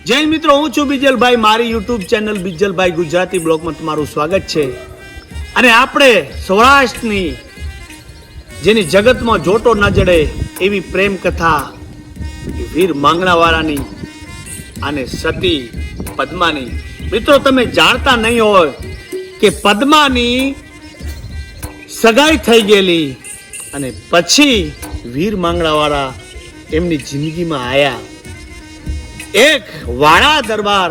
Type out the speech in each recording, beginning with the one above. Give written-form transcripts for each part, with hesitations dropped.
જય મિત્રો, હું છું બીજલભાઈ. મારી યુટ્યુબ ચેનલ બીજલભાઈ ગુજરાતી બ્લોગમાં તમારું સ્વાગત છે. અને આપણે સૌરાષ્ટ્રની જેની જગતમાં જોટો ન જડે એવી પ્રેમ કથા વીર માંગણાવાળાની અને સતી પદ્માની. મિત્રો, તમે જાણતા નહીં હોય કે પદ્માની સગાઈ થઈ ગયેલી અને પછી વીર માંગણાવાળા એમની જિંદગીમાં આવ્યા. એક વાણા દરબાર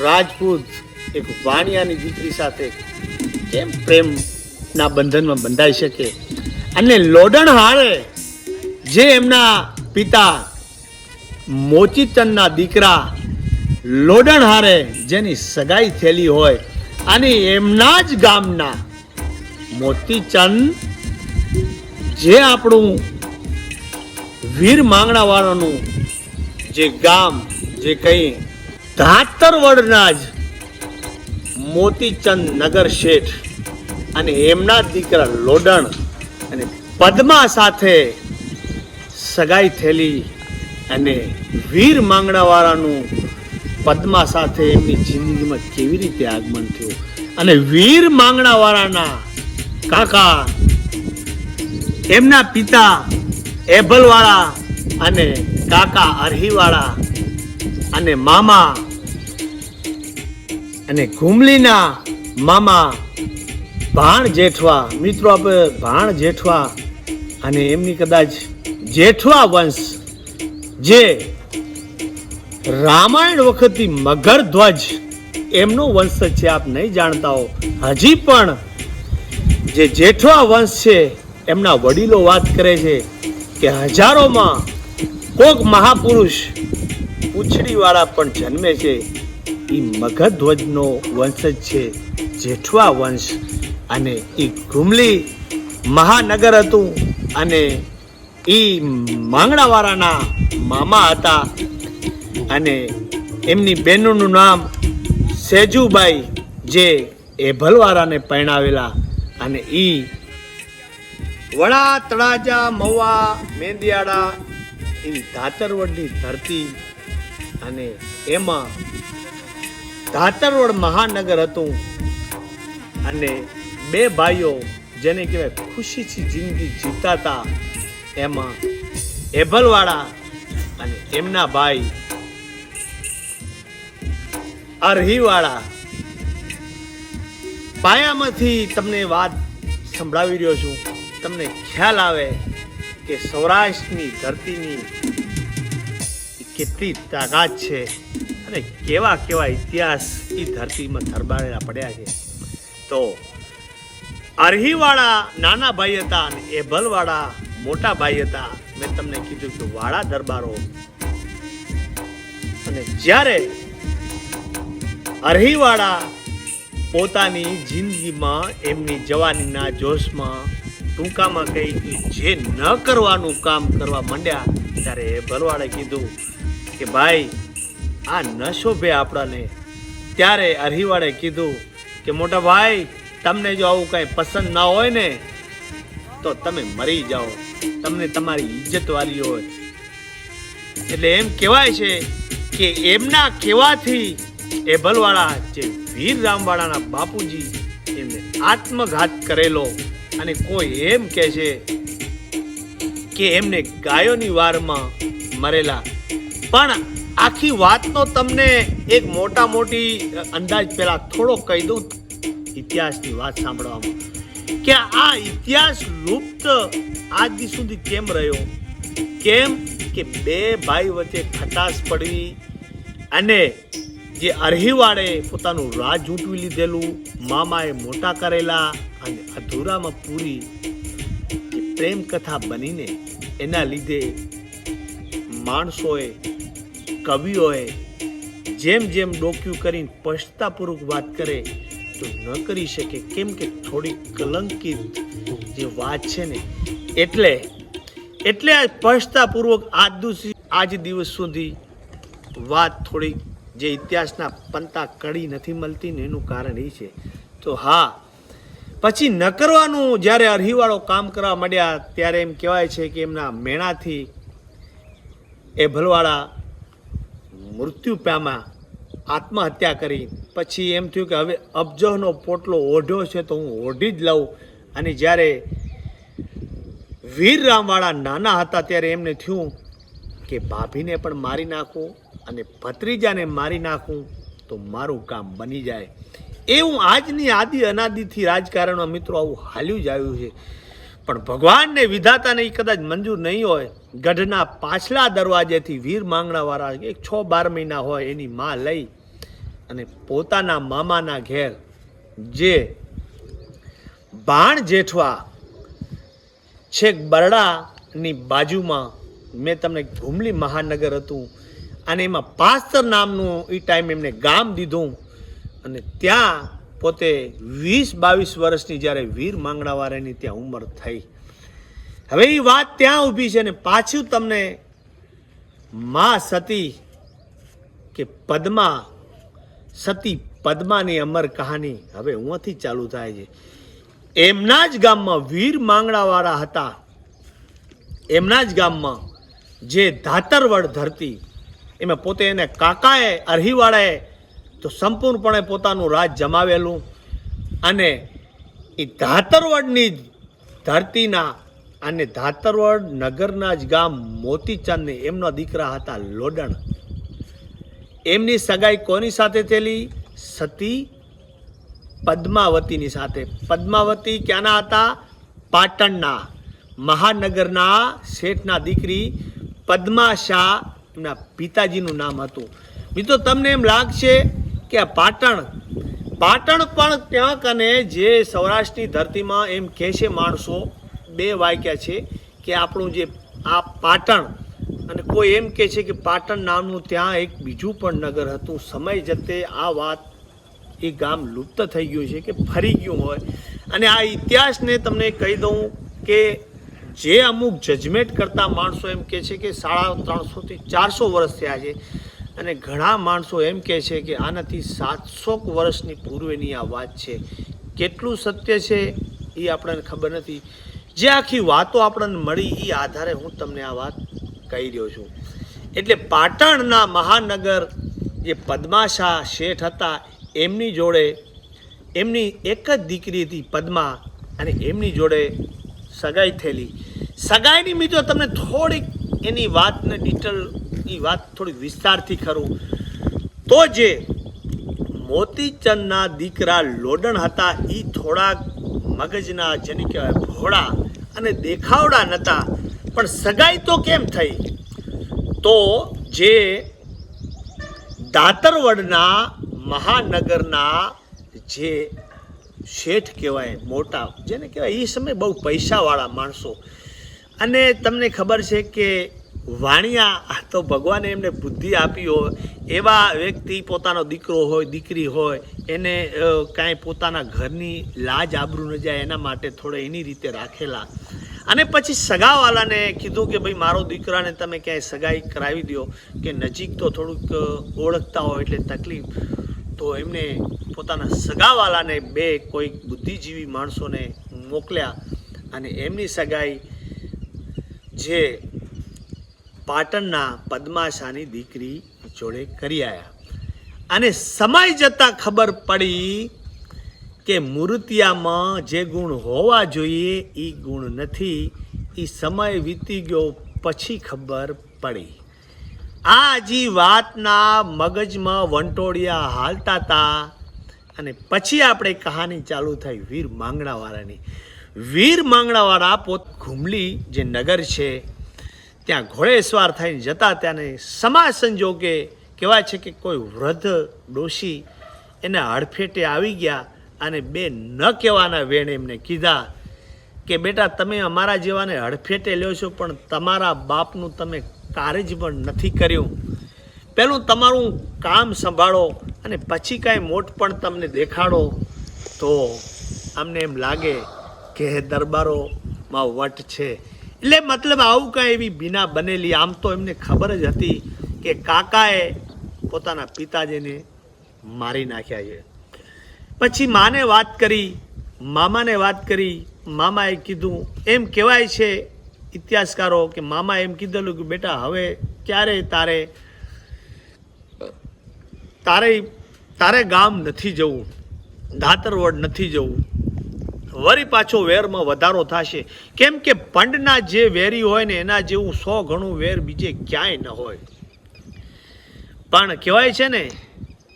રાજપૂત એક વાણિયાની દીકરી સાથે કેમ પ્રેમના બંધનમાં બંધાઈ શકે? અને લોડણ હારે જે એમના પિતા મોચીચંદના દીકરા લોડણ હારે જેની સગાઈ થયેલી હોય અને એમના જ ગામના મોતીચંદ જે આપણું વીર માંગણાવાળાનું જે ગામ જે કઈ ધાતરવડના જ મોતીચંદ નગર શેઠ અને એમના દીકરા લોડણ અને પદ્મા સાથે સગાઈ થયેલી અને વીર માંગણાવાળાનું પદ્મા સાથે એમની જિંદગીમાં કેવી રીતે આગમન થયું અને વીર માંગણાવાળાના કાકા એમના પિતા એભલવાળા અને કાકા અરહીવાળા અને મામા અને ઘુમલીના મામા ભાણ જેઠવા. મિત્રો, આપણે ભાણ જેઠવા અને એમની કદાચ જેઠવા વંશ જે રામાયણ વખતથી મગર ધ્વજ એમનો વંશ છે. આપ નહીં જાણતા હો, હજી પણ જે જેઠવા વંશ છે એમના વડીલો વાત કરે છે કે હજારોમાં કોક મહાપુરુષ પૂંછડી વાળા પણ જન્મે છે. એ મગધ્વજનો વંશજ છે, જેઠવા વંશ. અને એ ઘુમલી મહાનગર હતું અને એ માંગણાવાળાના મામા હતા અને એમની બહેનોનું નામ સેજુબાઈ જે એભલવાળાને પરણાવેલા. અને એ વડા તળાજા મવા મેંદિયાળા એવી ધાતરવડની ધરતી અને એમાં ધાતરવડ મહાનગર હતું અને બે ભાઈઓ જેને કહેવાય ખુશીથી જિંદગી જીવતા હતા. એમાં એભલવાળા અને એમના ભાઈ અરહીવાળા. પાયામાંથી તમને વાત સંભળાવી રહ્યો છું, તમને ખ્યાલ આવે કે સૌરાષ્ટ્રની ધરતીની કેટલી તાકાત છે અને કેવા કેવા ઇતિહાસ એ ધરતીમાં ધરબારેલા પડ્યા છે. તો અરહીવાળા નાના ભાઈ હતા અને એભલવાળા મોટા ભાઈ હતા. મેં તમને કીધું કે વાળા દરબારો. અને જ્યારે અરહીવાળા પોતાની જિંદગીમાં એમની જવાનીના જોશમાં ટૂંકામાં કહી જે ન કરવાનું કામ કરવા માંડ્યા ત્યારે એભલવાળે કીધું કે ભાઈ આ ન શોભે આપણાને. ત્યારે અરહીવાળે કીધું કે મોટા ભાઈ, તમને જો આવું કઈ પસંદ ના હોય ને તો તમે મરી જાઓ, તમને તમારી ઇજ્જત વાળી હોય. એટલે એમ કહેવાય છે કે એમના કહેવાથી એભલવાળા જે વીર રામવાળાના બાપુજી એમને આત્મઘાત કરેલો. અને કોઈ એમ કહે છે કે એમને ગાયોની વારમાં મરેલા. પણ આખી વાતનો તમને એક મોટી અંદાજ પહેલા થોડો કહી દઉં ઇતિહાસની વાત સાંભળવામાં, કે આ ઇતિહાસ લુપ્ત આજ દી સુધી કેમ રહ્યો? કેમ કે બે ભાઈ વચ્ચે ખટાસ પડવી અને જે અરહીવાળે પોતાનું રાજ ઝૂંટવી લીધેલું, મામાએ મોટા કરેલા અને અધૂરામાં પૂરી પ્રેમ કથા બનીને એના લીધે માણસોએ કવિઓએ જેમ જેમ ડોક્યુ કરીને સ્પષ્ટતાપૂર્વક વાત કરે તો ન કરી શકે. કેમ કે થોડી કલંકિત જે વાત છે ને એટલે સ્પષ્ટતાપૂર્વક આજ દિવસ સુધી વાત થોડી જે ઇતિહાસના પંતા કડી નથી મળતી ને એનું કારણ એ છે. તો હા, પછી ન કરવાનું જ્યારે અરહીવાળો કામ કરવા માંડ્યા ત્યારે એમ કહેવાય છે કે એમના મેણાથી એભલવાળા મૃત્યુ પામ્યા, આત્મહત્યા કરી. પછી એમ થયું કે હવે અબજોનો પોટલો ઓઢ્યો છે તો હું ઓઢી જ લઉં. અને જ્યારે વીર રામવાળા નાના હતા ત્યારે એમને થયું કે ભાભીને પણ મારી નાખું અને ભત્રીજાને મારી નાખું તો મારું કામ બની જાય. એવું આજની આદિ અનાદિથી રાજકારણમાં મિત્રો આવું હાલ્યું જ આવ્યું છે. પણ ભગવાનને વિધાતાને એ કદાચ મંજૂર નહીં હોય, ગઢના પાછલા દરવાજેથી વીર માંગણાવાળા 6-12 મહિના હોય એની માં લઈ અને પોતાના મામાના ઘેર જે બાણ જેઠવા છેક બરડાની બાજુમાં, મેં તમને ઘુમલી મહાનગર હતું અને એમાં પાસ્તર નામનું એ ટાઈમ એમને ગામ દીધું. અને ત્યાં પોતે 20-22 વર્ષની જ્યારે વીર માંગણાવાળાની ત્યાં ઉંમર થઈ. હવે એ વાત ત્યાં ઊભી છે ને પાછું તમને મા સતી કે પદ્મા, સતી પદ્માની અમર કહાની હવે ઉંથી ચાલુ થાય છે. એમના જ ગામમાં વીર માંગણાવાળા હતા, એમના જ ગામમાં જે ધાતરવડ ધરતી, એમાં પોતે એને કાકાએ અરહીવાળાએ તો સંપૂર્ણપણે પોતાનું રાજ જમાવેલું. અને એ ધાતરવડની ધરતીના અને ધાતરવડ નગરના જ ગામ મોતીચંદને એમના દીકરા હતા લોડણ. એમની સગાઈ કોની સાથે થયેલી? સતી પદ્માવતીની સાથે. પદ્માવતી ક્યાંના હતા? પાટણના મહાનગરના શેઠના દીકરી પદ્મા શાહ, એમના પિતાજીનું નામ હતું. મિત્રો તમને એમ લાગશે કે આ પાટણ પણ ક્યાંક, અને જે સૌરાષ્ટ્રની ધરતીમાં એમ કહે છે માણસો, 2 વાક્યા છે કે આપણું જે આ પાટણ, અને કોઈ એમ કહે છે કે પાટણ નામનું ત્યાં એક બીજું પણ નગર હતું. સમય જતે આ વાત, એ ગામ લુપ્ત થઈ ગયું છે કે ફરી ગયું હોય. અને આ ઇતિહાસને તમને કહી દઉં કે જે અમુક જજમેન્ટ કરતા માણસો એમ કહે છે કે 350 થી 400 વર્ષ થયા છે. અને ઘણા માણસો એમ કહે છે કે આનાથી 700 વર્ષની પૂર્વેની આ વાત છે. કેટલું સત્ય છે એ આપણને ખબર નથી. જે આખી વાતો આપણને મળી એ આધારે હું તમને આ વાત કહી રહ્યો છું. એટલે પાટણના મહાનગર જે પદ્માશા શેઠ હતા, એમની જોડે એમની એક જ દીકરી હતી પદ્મા, અને એમની જોડે સગાઈ થયેલી. સગાઈની મિત્રો તમને થોડીક એની વાતને ડિટેલ, એ વાત થોડીક વિસ્તારથી કરું તો જે મોતીચંદના દીકરા લોડણ હતા એ થોડાક મગજના, જેને કહેવાય ભોળા અને દેખાવડા નહોતા. પણ સગાઈ તો કેમ થઈ? તો જે દાતરવડના મહાનગરના જે શેઠ કહેવાય, મોટા, જેને કહેવાય એ સમયે બહુ પૈસાવાળા માણસો, અને તમને ખબર છે કે વાણિયા તો ભગવાને એમને બુદ્ધિ આપી હોય એવા વ્યક્તિ પોતાનો દીકરો હોય, દીકરી હોય, એને કાંઈ પોતાના ઘરની લાજ આબરૂ ન જાય એના માટે થોડે એની રીતે રાખેલા. અને પછી સગાવાલાને કીધું કે ભાઈ મારો દીકરાને તમે ક્યાંય સગાઈ કરાવી દો, કે નજીક તો થોડુંક ઓળખતા હોય એટલે તકલીફ. તો એમને પોતાના સગાવાલાને 2 કોઈક બુદ્ધિજીવી માણસોને મોકલ્યા અને એમની સગાઈ જે પાટણના પદ્માશાની દીકરી જોડે કરી આવ્યા. અને સમય જતાં ખબર પડી કે મૂર્તિયામાં જે ગુણ હોવા જોઈએ એ ગુણ નથી. એ સમય વીતી ગયો પછી ખબર પડી. આ જે વાતના મગજમાં વંટોળિયા હાલતા હતા. અને પછી આપણે કહાની ચાલુ થઈ વીર માંગણાવાળાની. વીર માંગણાવાળા પોત ઘુમલી જે નગર છે ત્યાં ઘોડેસવાર થઈને જતા, ત્યાંને સમાજ સંજોગે કહેવાય છે કે કોઈ વૃદ્ધ ડોશી એને હડફેટે આવી ગયા અને 2 ન કહેવાના વેણ એમને કીધા કે બેટા તમે અમારા જેવાને હડફેટે લ્યો છો, પણ તમારા બાપનું તમે કાર્ય જ પણ નથી કર્યું. પહેલું તમારું કામ સંભાળો અને પછી કાંઈ મોટ પણ તમને દેખાડો તો અમને એમ લાગે કે દરબારોમાં વટ છે. એટલે મતલબ આવું કાંઈ એવી બીના બનેલી. આમ તો એમને ખબર જ હતી કે કાકાએ પોતાના પિતાજીને મારી નાખ્યા છે. પછી માને વાત કરી, મામાને વાત કરી. મામાએ કીધું, એમ કહેવાય છે ઇતિહાસકારો કે મામા એમ કીધેલું કે બેટા હવે ક્યારે તારે તારે ગામ નથી જવું, ધાતરવડ નથી જવું. વળી પાછો વેરમાં વધારો થશે. કેમ કે પંડના જે વેરી હોય ને એના જેવું 100 ગણું વેર બીજે ક્યાંય ન હોય. પણ કહેવાય છે ને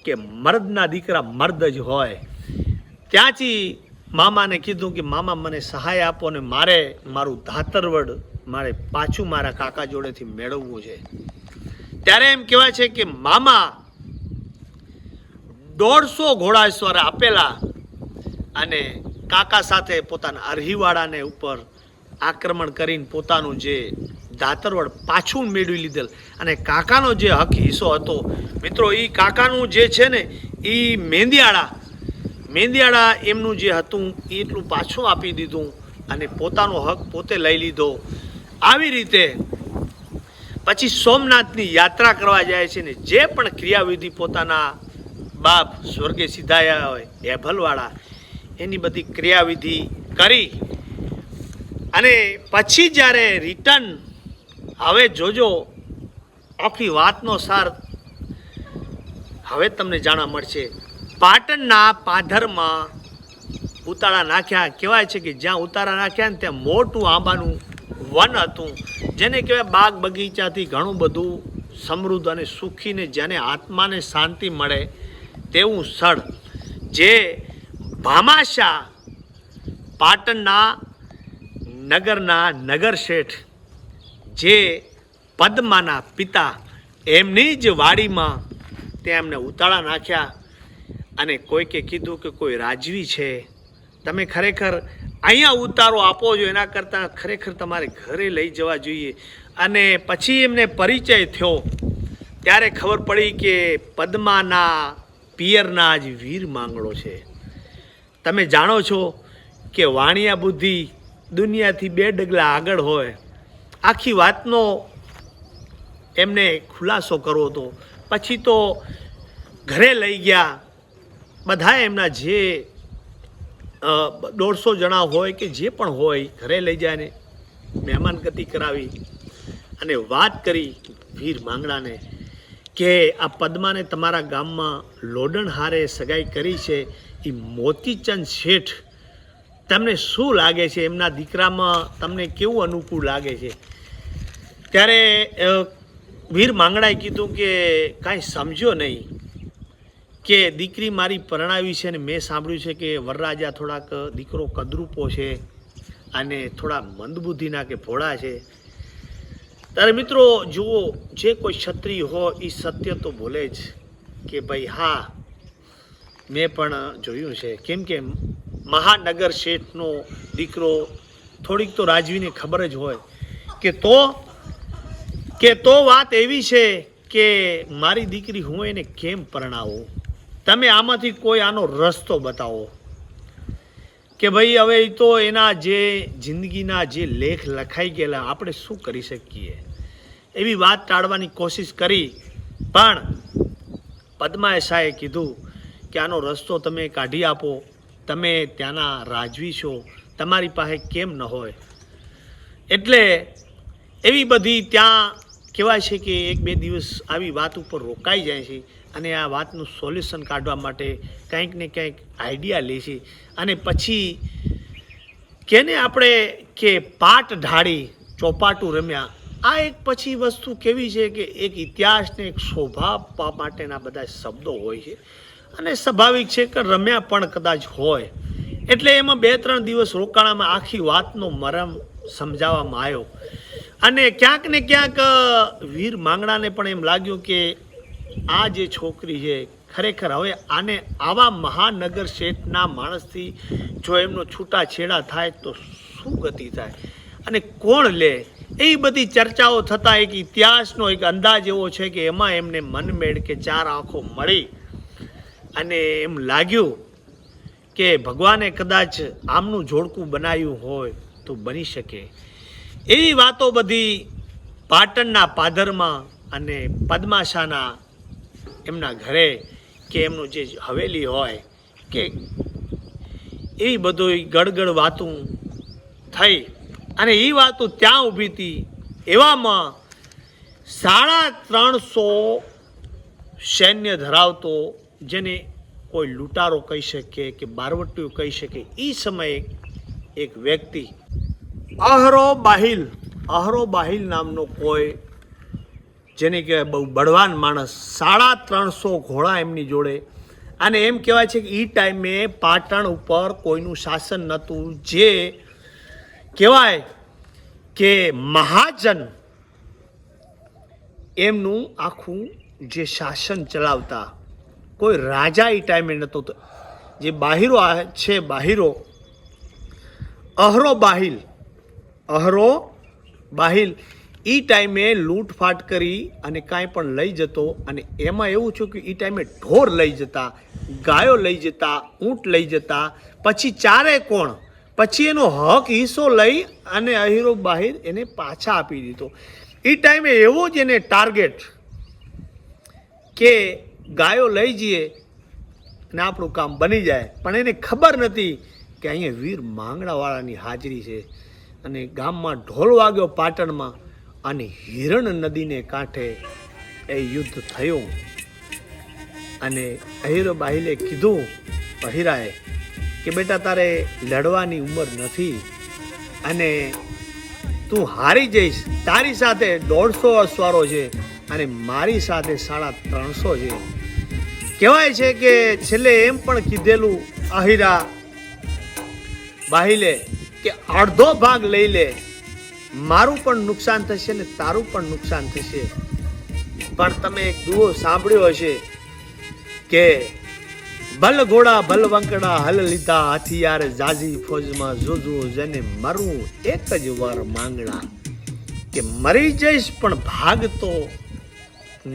કે મર્દના દીકરા મર્દ જ હોય. ત્યાંથી મામાને કીધું કે મામા મને સહાય આપો ને મારે મારું ધાતરવડ મારે પાછું મારા કાકા જોડેથી મેળવવું છે. ત્યારે એમ કહેવાય છે કે મામા 150 ઘોડાસવાર આપેલા અને કાકા સાથે પોતાના અરહીવાળાને ઉપર આક્રમણ કરીને પોતાનું જે ધાતરવડ પાછું મેળવી લીધેલ. અને કાકાનો જે હક હિસ્સો હતો મિત્રો, એ કાકાનું જે છે ને એ મેંદિયાળા એમનું જે હતું એ એટલું પાછું આપી દીધું અને પોતાનો હક પોતે લઈ લીધો. આવી રીતે પછી સોમનાથની યાત્રા કરવા જાય છે ને જે પણ ક્રિયાવિધિ પોતાના બાપ સ્વર્ગે સિધાયા હોય એભલવાળા એની બધી ક્રિયાવિધિ કરી અને પછી જ્યારે રિટર્ન, હવે જોજો આખી વાતનો સાર હવે તમને જાણવા મળશે. પાટણના પાધરમાં ઉતારા નાખ્યા. કહેવાય છે કે જ્યાં ઉતારા નાખ્યા ને ત્યાં મોટું આંબાનું વન હતું, જેને કહેવાય બાગ બગીચાથી ઘણું બધું સમૃદ્ધ અને સુખીને જેને આત્માને શાંતિ મળે તેવું સ્થળ, જે ભામાશા પાટણના નગરના નગર શેઠ જે પદ્માના પિતા એમની જ વાડીમાં ત્યાં એમને ઉતાળા નાખ્યા. અને કોઈકે કીધું કે કોઈ રાજવી છે, તમે ખરેખર અહીંયા ઉતારો આપો છો, એના કરતાં ખરેખર તમારે ઘરે લઈ જવા જોઈએ. અને પછી એમને પરિચય થયો ત્યારે ખબર પડી કે પદ્માના પિયરના જ વીર માંગડો છે. તમે જાણો છો કે વાણિયા બુદ્ધિ દુનિયાથી 2 ડગલા આગળ હોય. આખી વાતનો એમને ખુલાસો કરવો હતો. પછી તો ઘરે લઈ ગયા. બધા એમના જે 150 જણા હોય કે જે પણ હોય ઘરે લઈ જાય, મહેમાનગતિ કરાવી અને વાત કરી વીર માંગડાને કે આ પદ્માને તમારા ગામમાં લોડણ હારે સગાઈ કરી છે, એ મોતીચંદ શેઠ તમને શું લાગે છે, એમના દીકરામાં તમને કેવું અનુકૂળ લાગે છે? ત્યારે વીર માંગડાએ કીધું કે કાંઈ સમજ્યો નહીં કે દીકરી મારી પરણાવી છે ને મેં સાંભળ્યું છે કે વરરાજા થોડાક દીકરો કદરૂપો છે અને થોડા મંદબુદ્ધિના કે ભોળા છે. ત્યારે મિત્રો જુઓ, જે કોઈ ક્ષત્રિય હોય એ સત્ય તો બોલે જ કે ભાઈ હા મેં પણ જોયું છે. કેમ કે મહાનગર શેઠનો દીકરો થોડીક તો રાજવીને ખબર જ હોય કે તો વાત એવી છે કે મારી દીકરી હું એને કેમ પરણાવું, તમે આમાંથી કોઈ આનો રસ્તો બતાવો. કે ભાઈ હવે તો એના જે જિંદગીના જે લેખ લખાઈ ગયેલા આપણે શું કરી શકીએ, એવી વાત ટાળવાની કોશિશ કરી. પણ પદ્માએ શાહે કીધું કે આનો રસ્તો તમે કાઢી આપો, તમે ત્યાંના રાજવી છો, તમારી પાસે કેમ ન હોય. એટલે એવી બધી ત્યાં કહેવાય છે કે 1-2 દિવસ આવી વાત ઉપર રોકાઈ જાય છે અને આ વાતનું સોલ્યુશન કાઢવા માટે કંઈક ને કંઈક આઈડિયા લે છે. અને પછી કેને આપણે કે પાટ ઢાળી ચોપાટું રમ્યા. આ એક પછી વસ્તુ કેવી છે કે એક ઇતિહાસને એક શોભા માટેના બધા શબ્દો હોય છે અને સ્વાભાવિક છે કે રમ્યા પણ કદાચ હોય. એટલે એમાં 2-3 દિવસ રોકાણામાં આખી વાતનો મરમ સમજાવવામાં આવ્યો. અને ક્યાંક ને ક્યાંક વીર માંગડાને પણ એમ લાગ્યું કે આ જે છોકરી છે ખરેખર હવે આને આવા મહાનગર શેઠના માણસથી જો એમનો છૂટાછેડા થાય તો શું ગતિ થાય અને કોણ લે. એ બધી ચર્ચાઓ થતાં એક ઇતિહાસનો એક અંદાજ એવો છે કે એમાં એમને મનમેળ કે 4 આંખો મળી અને એમ લાગ્યું કે ભગવાને કદાચ આમનું જોડકું બનાવ્યું હોય તો બની શકે. એવી વાતો બધી પાટણના પાદરમાં અને પદ્માશાના એમના ઘરે કે એમનું જે હવેલી હોય કે એવી બધું ગડગડ વાતું થઈ અને એ વાતો ત્યાં ઊભી હતી. એવામાં 350 સૈન્ય ધરાવતો, જેને કોઈ લૂંટારો કહી શકે કે બારવટીઓ કહી શકે, એ સમયે એક વ્યક્તિ અહરો બાહિલ નામનો કોઈ, જેને કહેવાય બહુ બળવાન માણસ, 350 ઘોડા એમની જોડે. અને એમ કહેવાય છે કે એ ટાઈમે પાટણ ઉપર કોઈનું શાસન નહોતું. જે કહેવાય કે મહાજન એમનું આખું જે શાસન ચલાવતા, કોઈ રાજા એ ટાઈમે નહોતો. જે બાહિરો છે, બાહિરો અહરો બાહિલ એ ટાઈમે લૂંટફાટ કરી અને કાંઈ પણ લઈ જતો. અને એમાં એવું થયું કે એ ટાઈમે ઢોર લઈ જતા, ગાયો લઈ જતા, ઊંટ લઈ જતા. પછી ચારે કોણ, પછી એનો હક હિસ્સો લઈ અને અહીરો બાહિર એને પાછા આપી દીધો. એ ટાઈમે એવો જ એને ટાર્ગેટ કે ગાયો લઈ જઈએ અને આપણું કામ બની જાય. પણ એને ખબર નથી કે અહીંયા વીર માંગડાવાળાની હાજરી છે. અને ગામમાં ઢોલ વાગ્યો પાટણમાં, અને હિરણ નદીને કાંઠે એ યુદ્ધ થયું. અને અહીરો બાહિલે કીધું અહીરાએ કે બેટા, તારે લડવાની ઉંમર નથી અને તું હારી જઈશ. તારી સાથે 150 અસવારો છે અને મારી સાથે 350 છે. કહેવાય છે કે છેલ્લે એમ પણ કીધેલું અહીરા બાહિલે કે અડધો ભાગ લઈ લે, મારું પણ નુકસાન થશે ને તારું પણ નુકસાન થશે. પણ તમે એક દુઓ સાંભળ્યો હશે કે ભલ ઘોડા ભલ વંકડા હલ લીધા, હથિયાર જાજી ફોજમાં જોજો, જેને મરવું એક જ વાર માંગણા. કે મરી જઈશ પણ ભાગતો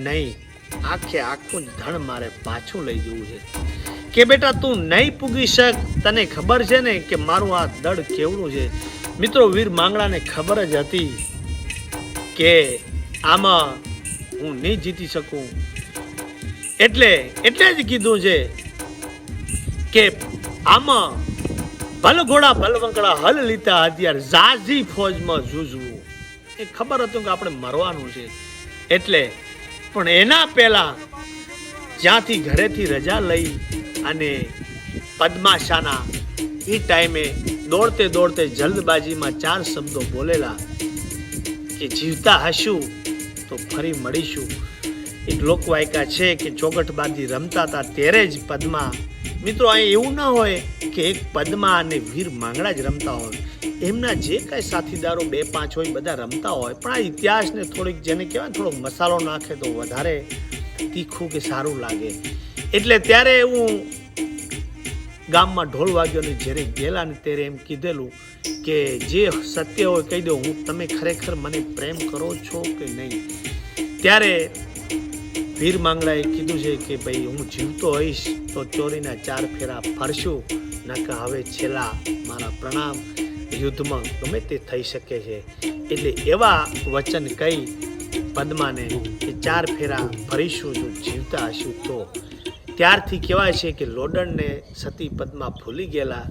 નહીં, આખે આખું ધન મારે પાછું લઈ જવું છે. કે બેટા તું નહીં પૂગી શક, તને ખબર છે ને કે મારું આ દળ કેવડું છે. મિત્રો, વીર માંગડાને ખબર જ હતી કે આમાં હું નહીં જીતી શકું. એટલે જ કીધું છે કે આમાં ભલ ઘોડા ભલ વંકડા હલ લીધા, હથિયાર જાજી ફોજમાં જૂજવું. એ ખબર હતું કે આપણે મરવાનું છે. એટલે પણ એના પહેલા જ્યાંથી ઘરેથી રજા લઈ અને પદ્માશાના એ ટાઈમે દોડતે જલ્દબાજીમાં 4 શબ્દો બોલેલા કે જીવતા હશું તો ફરી મળીશું. એક લોકવાયકા છે કે ચોગઠબાજી રમતા હતા ત્યારે જ પદ્મા. મિત્રો, અહીં એવું ના હોય કે એક પદ્મા અને વીર માંગડા જ રમતા હોય. એમના જે કાંઈ સાથીદારો 2-5 હોય બધા રમતા હોય. પણ આ ઇતિહાસને થોડીક, જેને કહેવાય થોડોક મસાલો નાખે તો વધારે તીખું કે સારું લાગે. એટલે ત્યારે એવું ગામમાં ઢોલ વાગ્યો ને જ્યારે ગયેલા ને ત્યારે એમ કીધેલું કે જે સત્ય હોય કહી દો, હું તમે ખરેખર મને પ્રેમ કરો છો કે નહીં. ત્યારે વીર માંગડાએ કીધું છે કે ભાઈ, હું જીવતો હોઈશ તો ચોરીના 4 ફેરા ફરશું, નકર હવે છેલ્લા મારા પ્રણામ, યુદ્ધમાં ગમે તે થઈ શકે છે. એટલે એવા વચન કહી પદ્માને કે 4 ફેરા ફરીશું જો જીવતા હશું તો. ત્યારથી કહેવાય છે કે લોડણને સતી પદ્મા ભૂલી ગયેલા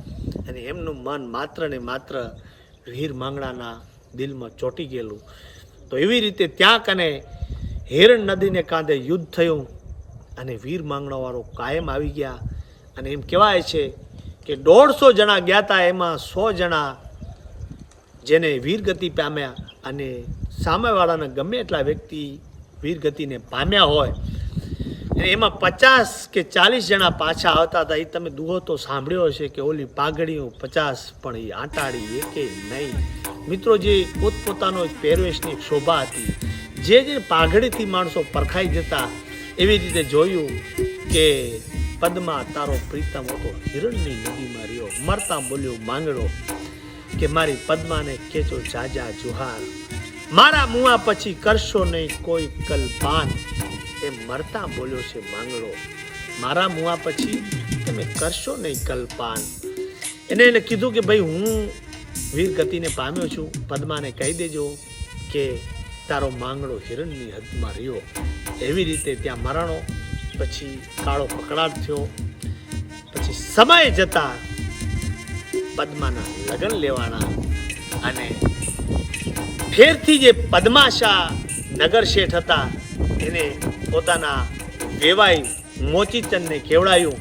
અને એમનું મન માત્ર ને માત્ર વીર માંગડાના દિલમાં ચોંટી ગયેલું. તો એવી રીતે ત્યાં કને હિરણ નદીને કાંઠે યુદ્ધ થયું અને વીર માંગડાવાળો કાયમ આવી ગયા. અને એમ કહેવાય છે કે 150 જણા ગયા હતા, એમાં 100 જણા જેને વીરગતિ પામ્યા. અને સામેવાળાના ગમે એટલા વ્યક્તિ વીરગતિને પામ્યા હોય એમાં 50 કે 40 જણા પાછા આવતા હતા. એ તમે દુહો તો સાંભળ્યો હશે કે ઓલી પાઘડીઓ 50 પણ એ આંટાડી એકે નહીં. મિત્રો, જે પોતપોતાનો પહેરવેશની શોભા હતી, જે પાઘડીથી માણસો પરખાઈ જતા, એવી રીતે જોયું કે પદ્મા તારો પ્રીતમ હતો હિરણની નદીમાં રહ્યો. મરતા બોલ્યો માંગડો કે મારી પદ્માને કેચો જાજા જુહાર, મારા મુઆ પછી કરશો નહીં કોઈ કલ્પાન. એ મરતા બોલ્યો છે માંગડો, મારા મુઆ પછી તમે કરશો નહીં કલ્પાન. એને કીધું કે ભાઈ, હું વીર ગતિને પામ્યો છું, પદ્માને કહી દેજો કે તારો માંગડો હિરણની હદમાં રહ્યો. એવી રીતે ત્યાં મરણો. પછી કાળો પકડાટ થયો. પછી સમય જતા પદ્માના લગ્ન લેવાના અને ફેરથી જે પદ્માશા નગર શેઠ હતા એને પોતાના વેવાઈ મોચીચંદને કેવડાયું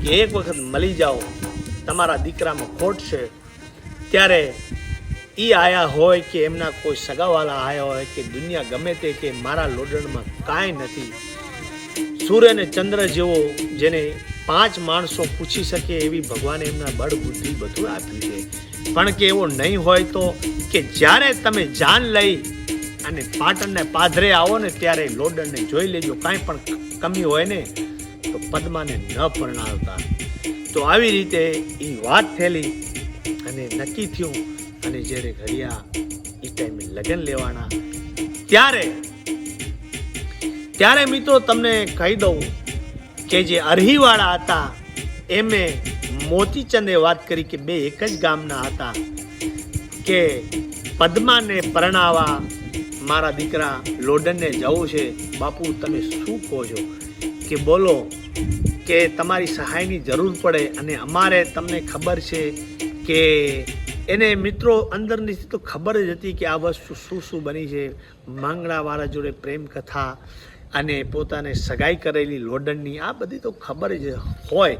કે એક વખત મળી જાઓ, તમારા દીકરામાં ખોટ છે. ત્યારે એ આયા હોય કે એમના કોઈ સગાવાલા આયા હોય કે દુનિયા ગમે તે કે મારા લોડણમાં કાંઈ નથી. સૂર્ય અને ચંદ્ર જેવો જેને 5 માણસો પૂછી શકે એવી ભગવાને એમના બળ બુદ્ધિ બધું આપ્યું છે. પણ કે એવો નહીં હોય તો કે જ્યારે તમે જાન લઈ અને પાટણને પાદરે આવો ને ત્યારે લોડણને જોઈ લેજો, કાંઈ પણ કમી હોય ને તો પદ્માને ન પરણાવતા. તો આવી રીતે એ વાત થયેલી અને નક્કી થયું. અને જ્યારે ઘડિયા એ ટાઈમે લગ્ન લેવાના ત્યારે મિત્રો તમને કહી દઉં કે જે અરહીવાળા હતા એમને મોતીચંદે વાત કરી કે બે એક જ ગામના હતા કે પદ્માને પરણાવવા મારા દીકરા લોડનને જવું છે. બાપુ તમે શું કહો છો? કે બોલો કે તમારી સહાયની જરૂર પડે અને અમારે તમને ખબર છે કે એને મિત્રો અંદરની તો ખબર જ હતી કે આ વસ્તુ શું બની છે. માંગણાવાળા જોડે પ્રેમ કથા અને પોતાને સગાઈ કરેલી લોડનની આ બધી તો ખબર જ હોય,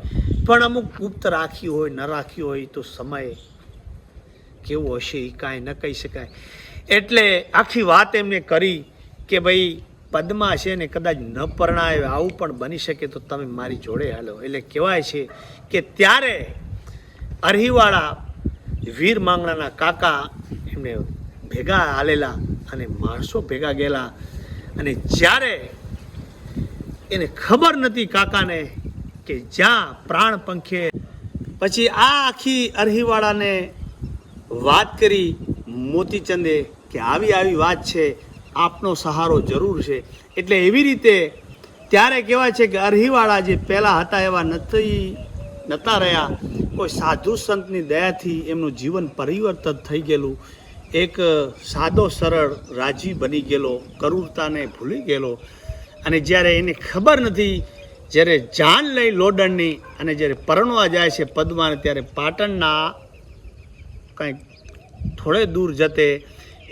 પણ અમુક ગુપ્ત રાખી હોય ન રાખી હોય તો સમય કેવો હશે એ કાંઈ ન કહી શકાય. એટલે આખી વાત એમને કરી કે ભાઈ પદ્મા છે ને કદાચ ન પરણાવે આવું પણ બની શકે તો તમે મારી જોડે હાલો. એટલે કહેવાય છે કે ત્યારે અરહીવાળા વીર માંગણાના કાકા એમને ભેગા હાલેલા અને માણસો ભેગા ગયેલા. અને જ્યારે એને ખબર નથી કાકાને કે જ્યાં પ્રાણ પંખે, પછી આ આખી અરહીવાળાને વાત કરી મોતીચંદે કે આવી વાત છે, આપનો સહારો જરૂર છે. એટલે એવી રીતે ત્યારે કહેવાય છે કે અરહીવાળા જે પહેલાં હતા એવા નહોતા રહ્યા. કોઈ સાધુ સંતની દયાથી એમનું જીવન પરિવર્તન થઈ ગયેલું. એક સાદો સરળ રાજી બની ગયેલો, કરુણતાને ભૂલી ગયેલો. અને જ્યારે એને ખબર નથી, જ્યારે જાન લઈ લોડણની અને જ્યારે પરણવા જાય છે પદ્માને, ત્યારે પાટણના કંઈક થોડે દૂર જતે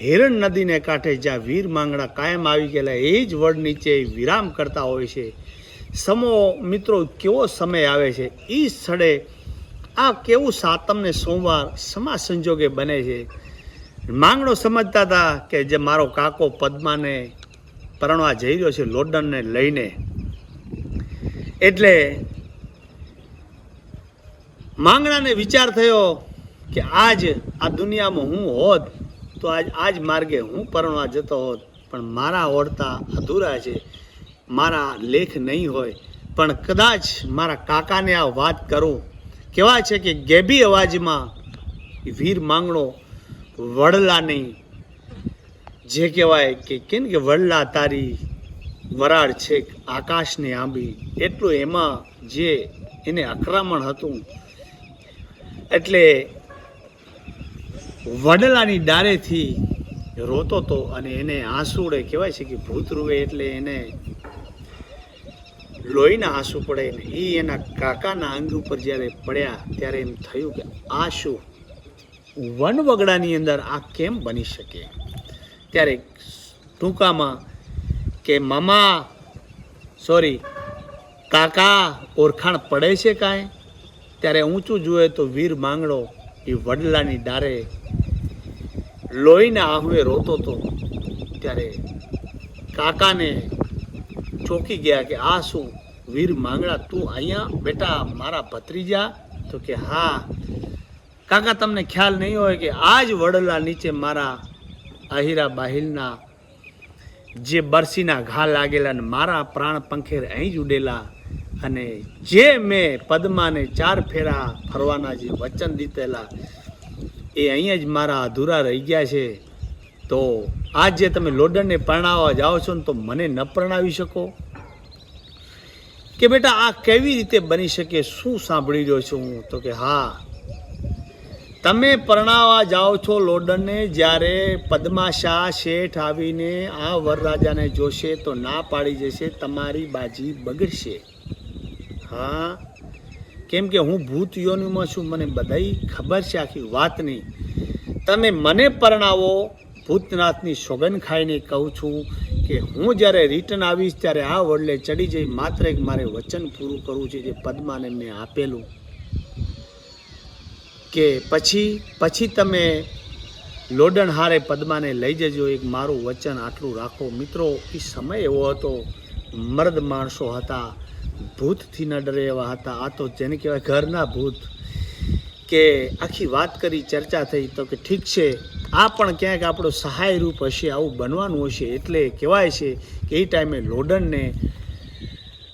હિરણ નદીને કાંઠે જ્યાં વીર માંગણા કાયમ આવી ગયેલા એ જ વડ નીચે વિરામ કરતા હોય છે. સમો મિત્રો કેવો સમય આવે છે એ સ્થળે આ કેવું સાતમને સોમવાર સમા સંજોગે બને છે. માંગણો સમજતા હતા કે જે મારો કાકો પદ્માને પરણવા જઈ રહ્યો છે લોડણને લઈને. એટલે માંગણાને વિચાર થયો કે આજ આ દુનિયામાં હું હોત તો આજ માર્ગે હું પરણવા જતો હોત, પણ મારા ઓળતા અધૂરા છે, મારા લેખ નહીં હોય. પણ કદાચ મારા કાકાને આ વાત કરું. કહેવાય છે કે ગેબી અવાજમાં વીર માંગણો વડલાની જે કહેવાય કે કેમ કે વડલા તારી વરાળ છે આકાશને આંબી, એટલું એમાં જે એને આક્રમણ હતું. એટલે વડલાની ડાળેથી રોતો હતો અને એને આંસુડે કહેવાય છે કે ભૂત રૂવે એટલે એને લોહીના આંસુ પડે ને એ એના કાકાના અંગ ઉપર જ્યારે પડ્યા ત્યારે એમ થયું કે આ શું વનવગડાની અંદર આ કેમ બની શકે. ત્યારે ટૂંકામાં કે કાકા ઓળખાણ પડે છે કાંઈ. ત્યારે ઊંચું જુએ તો વીર માંગણો એ વડલાની ડારે લોહીના આહુએ રોતો હતો. ત્યારે કાકાને ચોંકી ગયા કે આ શું વીર માંગણા તું અહીંયા બેટા મારા ભત્રીજા? તો કે હા કાકા, તમને ખ્યાલ નહીં હોય કે આ જ વડલા નીચે મારા આહિરા બાહિલના જે બરસીના ઘા લાગેલા અને મારા પ્રાણ પંખેર અહીં જ ઉડેલા, અને જે મેં પદ્માને 4 ફેરા ફરવાના જે વચન દીધેલા એ અહીંયા જ મારા અધૂરા રહી ગયા છે. તો આજ જે તમે લોડણને પરણાવવા જાઓ છો ને તો મને ન પરણાવી શકો? કે બેટા આ કેવી રીતે બની શકે? શું સાંભળી રહ્યો છું હું? તો કે હા, તમે પરણાવવા જાઓ છો લોડણને, જ્યારે પદ્માશા શેઠ આવીને આ વરરાજાને જોશે તો ના પાડી જશે, તમારી બાજી બગડશે. હા, કેમ કે હું ભૂત યોનિમાં છું, મને બધાય ખબર છે આખી વાતની. તમે મને પરણાવો ભૂતનાથની સોગંદ ખાઈને કહું છું કે હું જ્યારે રિટર્ન આવીશ ત્યારે આ વડલે ચડી જઈ માત્ર એક મારે વચન પૂરું કરવું છે જે પદ્માને મેં આપેલું કે પછી તમે લોડણ હારે પદ્માને લઈ જજો. એક મારું વચન આટલું રાખો. મિત્રો, એ સમય એવો હતો, મર્દ માણસો હતા, ભૂતથી ન ડરે એવા હતા. આ તો જેને કહેવાય ઘરના ભૂત. કે આખી વાત કરી, ચર્ચા થઈ તો કે ઠીક છે, આ પણ ક્યાંક આપણો સહાય રૂપ હશે, આવું બનવાનું હશે. એટલે કહેવાય છે કે એ ટાઈમે લોડણને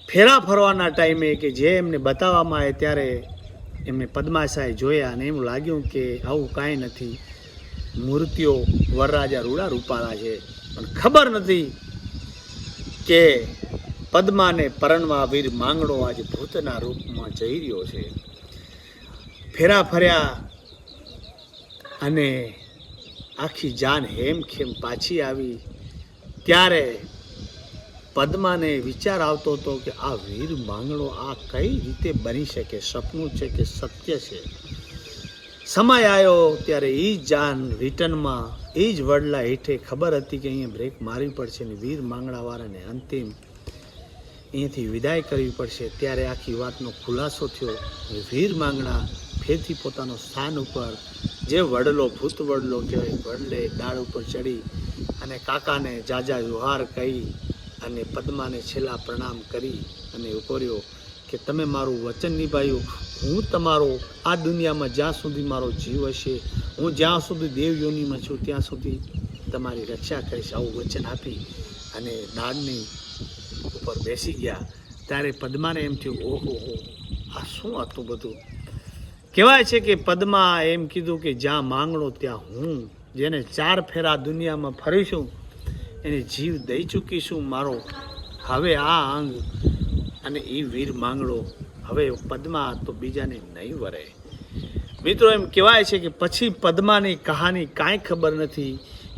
ફેરા ફરવાના ટાઈમે કે જે એમને બતાવવામાં આવે ત્યારે એમને પદ્માશાએ જોયા અને એમ લાગ્યું કે આવું કાંઈ નથી, મૂર્તિઓ વરરાજા રૂડા રૂપાળા છે. પણ ખબર નથી કે પદ્માને પરણવા વીર માંગડો આજે ભૂતના રૂપમાં જઈ રહ્યો છે. ફેરા ફર્યા અને આખી જાન હેમખેમ પાછી આવી ત્યારે પદ્માને વિચાર આવતો હતો કે આ વીર માંગણો આ કઈ રીતે બની શકે, સપનું છે કે સત્ય છે. સમય આવ્યો ત્યારે એ જ જાન રિટર્નમાં એ જ વડલા હેઠે ખબર હતી કે અહીંયા બ્રેક મારવી પડશે ને વીર માંગણાવાળાને અંતિમ અહીંયાથી વિદાય કરવી પડશે. ત્યારે આખી વાતનો ખુલાસો થયો. વીર માંગણા ફેરથી પોતાનો સ્થાન ઉપર જે વડલો ભૂત વડલો કહેવાય વડલે ડાળ ઉપર ચડી અને કાકાને જાજા જુહાર કહી અને પદ્માને છેલ્લા પ્રણામ કરી અને ઉભર્યો કે તમે મારું વચન નિભાવ્યું. હું તમારો આ દુનિયામાં જ્યાં સુધી મારો જીવ હશે, હું જ્યાં સુધી દેવયોનીમાં છું ત્યાં સુધી તમારી રક્ષા કરીશ, આવું વચન આપી અને દાળની ઉપર બેસી ગયા. ત્યારે પદ્માને એમ થયું, ઓહો હો, આ શું હતું બધું. કહેવાય છે કે પદ્મા એમ કીધું કે જ્યાં માંગણો ત્યાં હું, જેને 4 ફેરા દુનિયામાં ફરીશું એને જીવ દઈ ચૂકીશું મારો. હવે આ અંગ અને એ વીર માંગડો, હવે પદ્મા તો બીજાને નહીં વરે. મિત્રો, એમ કહેવાય છે કે પછી પદ્માની કહાની કાંઈ ખબર નથી.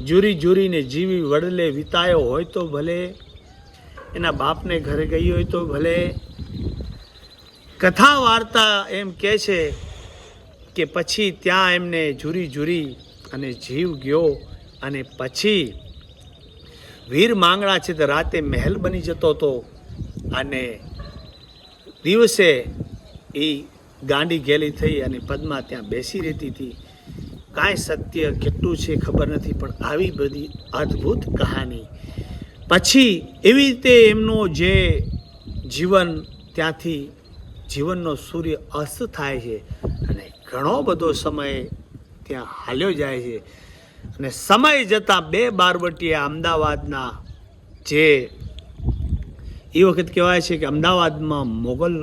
જુરી જુરીને જીવી વડલે વિતાયો હોય તો ભલે, એના બાપને ઘરે ગઈ હોય તો ભલે. કથા વાર્તા એમ કહે છે કે પછી ત્યાં એમને જુરી જુરી અને જીવ ગયો અને પછી વીર માંગણા છે તો રાતે મહેલ બની જતો હતો અને દિવસે એ ગાંડી ગેલી થઈ અને પદ્મા ત્યાં બેસી રહેતી હતી. કાંઈ સત્ય કેટલું છે ખબર નથી, પણ આવી બધી અદ્ભુત કહાની. પછી એવી રીતે એમનો જે જીવન ત્યાંથી જીવનનો સૂર્ય અસ્ત થાય છે અને ઘણો બધો સમય ત્યાં હાલ્યો જાય છે. અને સમય જતાં 2 બારવટીયા અમદાવાદના જે એ વખત કહેવાય છે કે અમદાવાદમાં મોગલ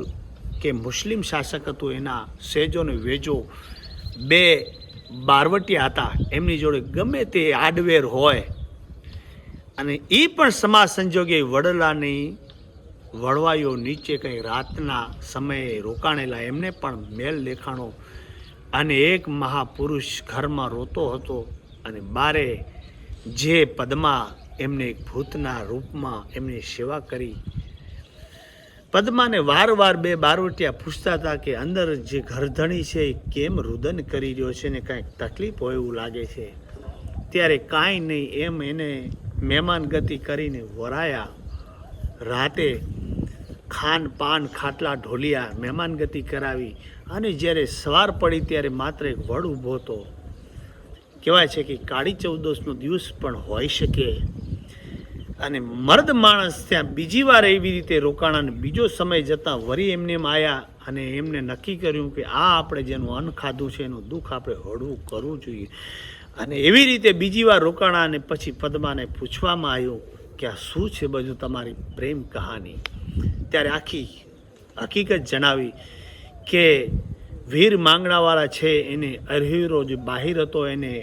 કે મુસ્લિમ શાસક હતું, એના સેજોને વેજો 2 બારવટીયા હતા. એમની જોડે ગમે તે આડવેર હોય અને એ પણ સમાજ સંજોગે વડલાની વડવાઈઓ નીચે કંઈ રાતના સમયે રોકાણેલા એમને પણ મેલ દેખાણો અને એક મહાપુરુષ ઘરમાં રોતો હતો અને બારે જે પદ્મા એમને એક ભૂતના રૂપમાં એમની સેવા કરી. પદ્માને વારવાર 2 બારવટીયા પૂછતા હતા કે અંદર જે ઘરધણી છે એ કેમ રુદન કરી રહ્યો છે ને કાંઈક તકલીફ હોય એવું લાગે છે. ત્યારે કાંઈ નહીં એમ એને મહેમાન ગતિ કરીને વરાયા. રાતે ખાન પાન ખાટલા ઢોલિયા મહેમાન ગતિ કરાવી અને જ્યારે સવાર પડી ત્યારે માત્ર એક વડ ઊભો હતો. કહેવાય છે કે કાળી ચૌદસનો દિવસ પણ હોઈ શકે અને મર્દ માણસ ત્યાં બીજી વાર એવી રીતે રોકાણા અને બીજો સમય જતાં વળી એમને આવ્યા અને એમને નક્કી કર્યું કે આ આપણે જેનું અન્ન ખાધું છે એનું દુઃખ આપણે હળવું કરવું જોઈએ. અને એવી રીતે બીજી વાર રોકાણા અને પછી પદ્માને પૂછવામાં આવ્યું કે આ શું છે બધું તમારી પ્રેમ કહાની. ત્યારે આખી હકીકત જણાવી કે વીર માંગણાવાળા છે એને અરહીરો જે બાહિર હતો એને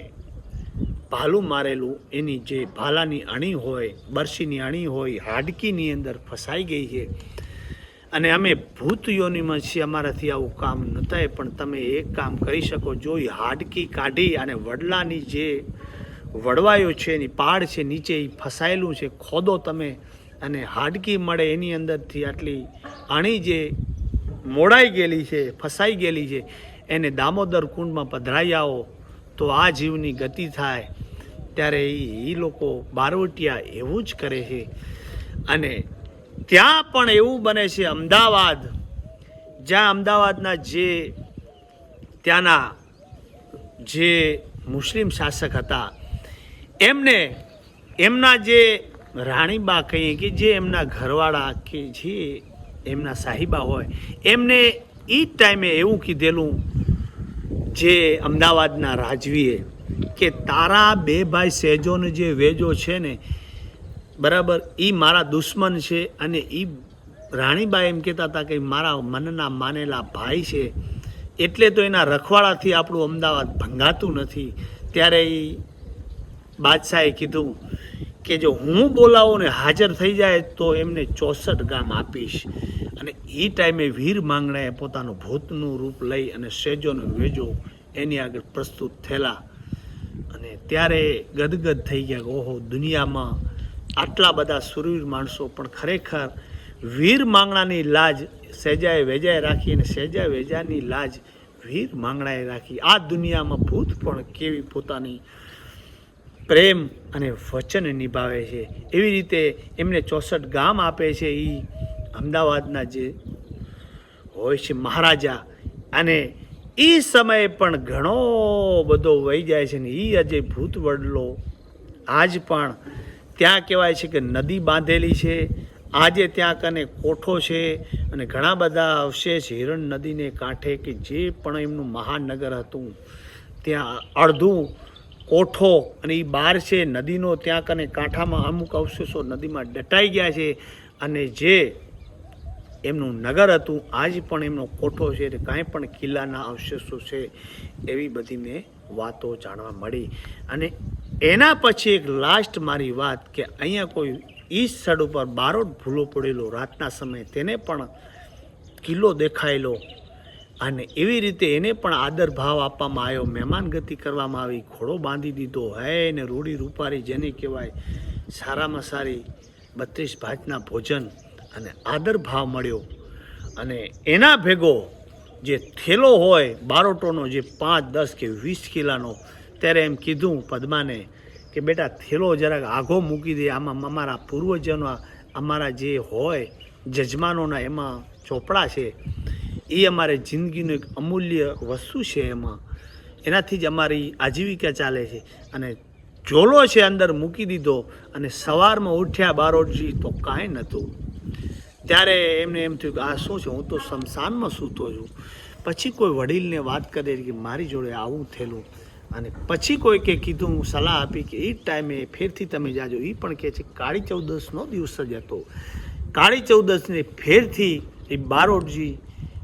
ભાલું મારેલું, એની જે ભાલાની અણી હોય, બરસીની અણી હોય, હાડકીની અંદર ફસાઈ ગઈ છે અને અમે ભૂત યોનીમાં છીએ, અમારાથી આવું કામ ન થાય, પણ તમે એક કામ કરી શકો, જો એ હાડકી કાઢી અને વડલાની જે વડવાયો છે એની પાડ છે નીચે એ ફસાયેલું છે, ખોદો તમે અને હાડકી મળે એની અંદરથી આટલી અણી જે મોડાઈ ગયેલી છે, ફસાઈ ગયેલી છે, એને દામોદર કુંડમાં પધરાઈ આવો તો આ જીવની ગતિ થાય. ત્યારે એ લોકો બારવટિયા એવું જ કરે છે. અને ત્યાં પણ એવું બને છે અમદાવાદ, જ્યાં અમદાવાદના ત્યાંના જે મુસ્લિમ શાસક હતા એમના જે રાણીબા કહીએ કે જે એમના ઘરવાળા કે જે એમના સાહિબા હોય એમને એ ટાઈમે એવું કીધેલું જે અમદાવાદના રાજવીએ કે તારા બે ભાઈ સહેજોને જે વેજો છે ને બરાબર એ મારા દુશ્મન છે. અને એ રાણીબા એમ કહેતા હતા કે મારા મનના માનેલા ભાઈ છે, એટલે તો એના રખવાડાથી આપણું અમદાવાદ ભંગાતું નથી. ત્યારે એ બાદશાહે કીધું કે જો હું બોલાવું ને હાજર થઈ જાય તો એમને 64 ગામ આપીશ. અને એ ટાઈમે વીર માંગણાએ પોતાનું ભૂતનું રૂપ લઈ અને સહેજોનો વેજો એની આગળ પ્રસ્તુત થયેલા. અને ત્યારે ગદગદ થઈ ગયા, ઓહો, દુનિયામાં આટલા બધા સુરવીર માણસો, પણ ખરેખર વીર માંગણાની લાજ સહેજાએ વેજાએ રાખી અને સહેજાએ વેજાની લાજ વીર માંગણાએ રાખી. આ દુનિયામાં ભૂત પણ કેવી પોતાની પ્રેમ અને વચન નિભાવે છે. એવી રીતે એમને 64 ગામ આપે છે એ અમદાવાદના જે હોય છે મહારાજા. અને એ સમયે પણ ઘણો બધો વહી જાય છે ને એ અજય ભૂત વડલો આજ પણ ત્યાં કહેવાય છે કે નદી બાંધેલી છે. આજે ત્યાં કને કોઠો છે અને ઘણા બધા અવશેષ હિરણ નદીને કાંઠે કે જે પણ એમનું મહાનગર હતું ત્યાં અડધું કોઠો અને એ બહાર છે નદીનો, ત્યાં કને કાંઠામાં અમુક અવશેષો નદીમાં દટાઈ ગયા છે. અને જે એમનું નગર હતું આજ પણ એમનો કોઠો છે, કાંઈ પણ કિલ્લાના અવશેષો છે, એવી બધી મેં વાતો જાણવા મળી. અને એના પછી એક લાસ્ટ મારી વાત કે અહીંયા કોઈ એ સ્થળ ઉપર બારોટ ભૂલો પડેલો રાતના સમયે તેને પણ કિલ્લો દેખાયેલો. અને એવી રીતે એને પણ આદર ભાવ આપવામાં આવ્યો, મહેમાન ગતિ કરવામાં આવી, ઘોડો બાંધી દીધો, હે ને રૂડી રૂપારી જેને કહેવાય, સારામાં સારી 32 ભાતના ભોજન અને આદર ભાવ મળ્યો. અને એના ભેગો જે થેલો હોય બારોટોનો, જે 5, 10 કે 20 કિલાનો, ત્યારે એમ કીધું પદ્માને કે બેટા થેલો જરાક આઘો મૂકી દે, આમાં અમારા પૂર્વજોના અમારા જે હોય જજમાનોના એમાં ચોપડા છે, એ અમારે જિંદગીનું એક અમૂલ્ય વસ્તુ છે, એનાથી જ અમારી આજીવિકા ચાલે છે. અને ઝોલો છે અંદર મૂકી દીધો અને સવારમાં ઉઠ્યા બારોટજી તો કાંઈ નહોતું. ત્યારે એમને એમ થયું કે આ શું છે, હું તો શમશાનમાં સૂતો છું. પછી કોઈ વડીલને વાત કરે કે મારી જોડે આવું થયેલું. અને પછી કોઈ કે કીધું, હું સલાહ આપી કે એ ટાઈમે ફેરથી તમે જાજો. એ પણ કહે છે કાળી ચૌદસનો દિવસ જ હતો. કાળી ચૌદસને ફેરથી એ બારોટજી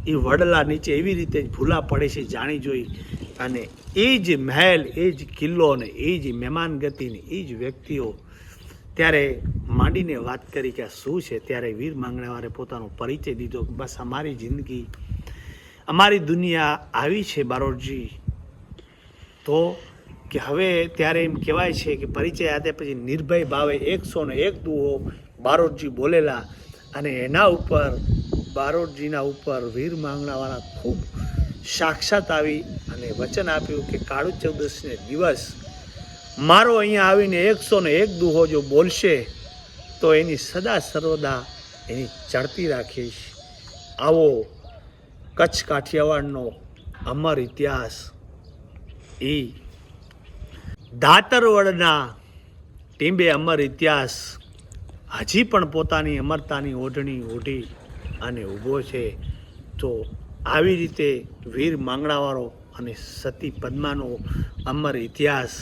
એ વડલા નીચે એવી રીતે જ ભૂલા પડે છે જાણી જોઈ. અને એ જ મહેલ, એ જ કિલ્લો ને એ જ મહેમાન ગતિને એ જ વ્યક્તિઓ ત્યારે માંડીને વાત કરી કે આ શું છે. ત્યારે વીર માંગણાવાળે પોતાનો પરિચય દીધો કે બસ અમારી જિંદગી, અમારી દુનિયા આવી છે બારોટજી. તો કે હવે ત્યારે એમ કહેવાય છે કે પરિચય આપ્યા પછી નિર્ભય ભાવે 101 દુહો બારોટજી બોલેલા. અને એના ઉપર બારોટજીના ઉપર વીર માંગણાવાળા ખૂબ સાક્ષાત આવી અને વચન આપ્યું કે કાળુ ચૌદસને દિવસ મારો અહીંયા આવીને 101 દુહો જો બોલશે તો એની સદા સર્વદા એની ચડતી રાખીશ. આવો કચ્છ કાઠિયાવાડનો અમર ઇતિહાસ એ દાતરવડના ટીંબે અમર ઇતિહાસ હજી પણ પોતાની અમરતાની ઓઢણી ઓઢી અને ઊભો છે. તો આવી રીતે વીર માંગણાવાળો અને સતી પદ્માનો અમર ઇતિહાસ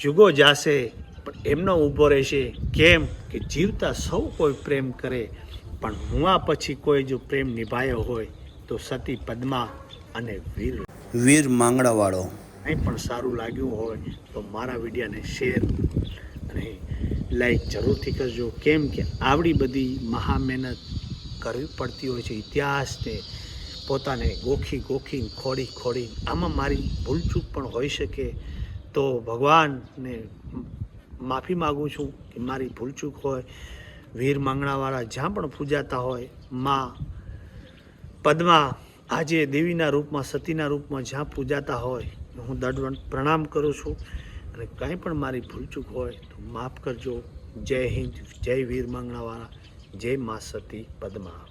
યુગો જાશે પણ એમનો ઊભો રહેશે. કેમ કે જીવતા સૌ કોઈ પ્રેમ કરે, પણ હુઆ પછી કોઈ જો પ્રેમ નિભાયો હોય તો સતી પદ્મા અને વીર માંગણાવાળો. અહીં પણ સારું લાગ્યું હોય તો મારા વિડીયોને શેર અને લાઈક જરૂરથી કરજો. કેમ કે આવડી બધી મહા મહેનત કરવી પડતી હોય છે ઇતિહાસને પોતાને ગોખી ખોડી. આમાં મારી ભૂલચૂક પણ હોઈ શકે, તો ભગવાનને માફી માગું છું કે મારી ભૂલચૂક હોય. વીર માંગણાવાળા જ્યાં પણ પૂજાતા હોય, માં પદ્મા આજે દેવીના રૂપમાં, સતીના રૂપમાં જ્યાં પૂજાતા હોય, હું દંડવત પ્રણામ કરું છું. અને કાંઈ પણ મારી ભૂલચૂક હોય તો માફ કરજો. જય હિન્દ, જય વીર માંગણાવાળા, જય મા સતી પદ્મા.